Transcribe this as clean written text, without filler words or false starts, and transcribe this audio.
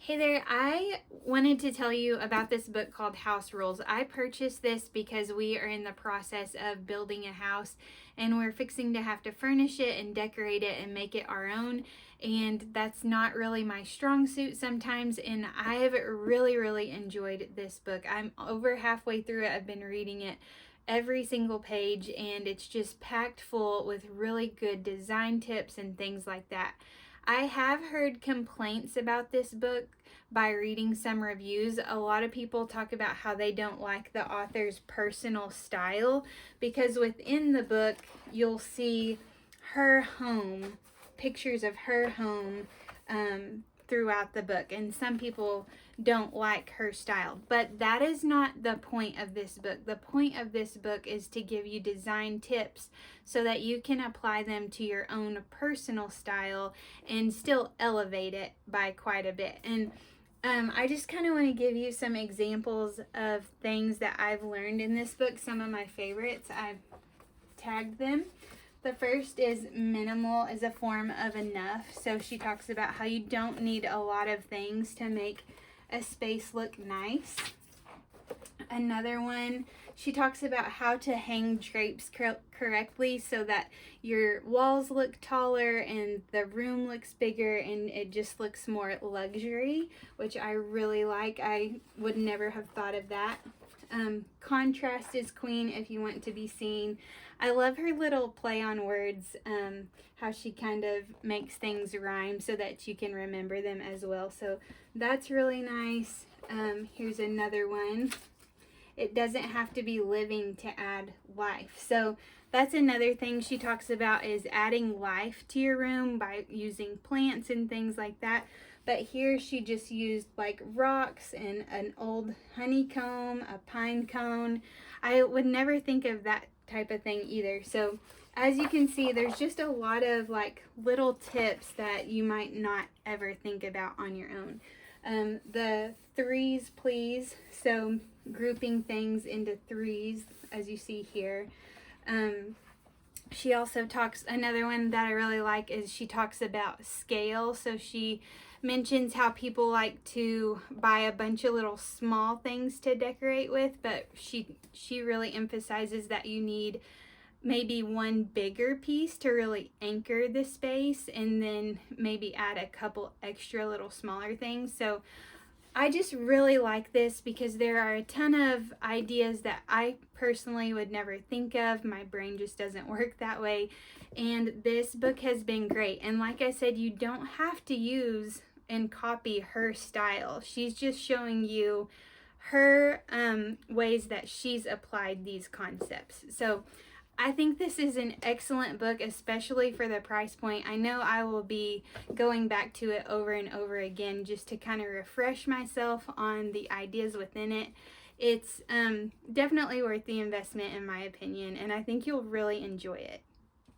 Hey there, I wanted to tell you about this book called House Rules. I purchased this because we are in the process of building a house and we're fixing to have to furnish it and decorate it and make it our own. And that's not really my strong suit sometimes. And I've really enjoyed this book. I'm over halfway through it. I've been reading it every single page, and it's just packed full with really good design tips and things like that. I have heard complaints about this book by reading some reviews. A lot of people talk about how they don't like the author's personal style because within the book you'll see her home, pictures of her home throughout the book, and some people don't like her style, but that is not the point of this book. The point of this book is to give you design tips so that you can apply them to your own personal style and still elevate it by quite a bit. And I just kind of want to give you some examples of things that I've learned in this book, some of my favorites. I've tagged them. The first is minimal is a form of enough. So she talks about how you don't need a lot of things to make a space look nice. Another one, she talks about how to hang drapes correctly so that your walls look taller and the room looks bigger and it just looks more luxury, which I really like. I would never have thought of that. Contrast is queen if you want to be seen. I love her little play on words, how she kind of makes things rhyme so that you can remember them as well. So that's really nice. Here's another one. It doesn't have to be living to add life. So that's another thing she talks about, is adding life to your room by using plants and things like that. But here she just used like rocks and an old honeycomb, a pine cone. I would never think of that type of thing either. So as you can see, there's just a lot of like little tips that you might not ever think about on your own. The threes please, so grouping things into threes as you see here. She also talks, another one that I really like is she talks about scale. So she mentions how people like to buy a bunch of little small things to decorate with, but she really emphasizes that you need maybe one bigger piece to really anchor the space and then maybe add a couple extra little smaller things. So I just really like this because there are a ton of ideas that I personally would never think of. My brain just doesn't work that way. And this book has been great. And like I said, you don't have to use and copy her style. She's just showing you her ways that she's applied these concepts. So I think this is an excellent book, especially for the price point. I know I will be going back to it over and over again just to kind of refresh myself on the ideas within it. It's definitely worth the investment in my opinion, and I think you'll really enjoy it.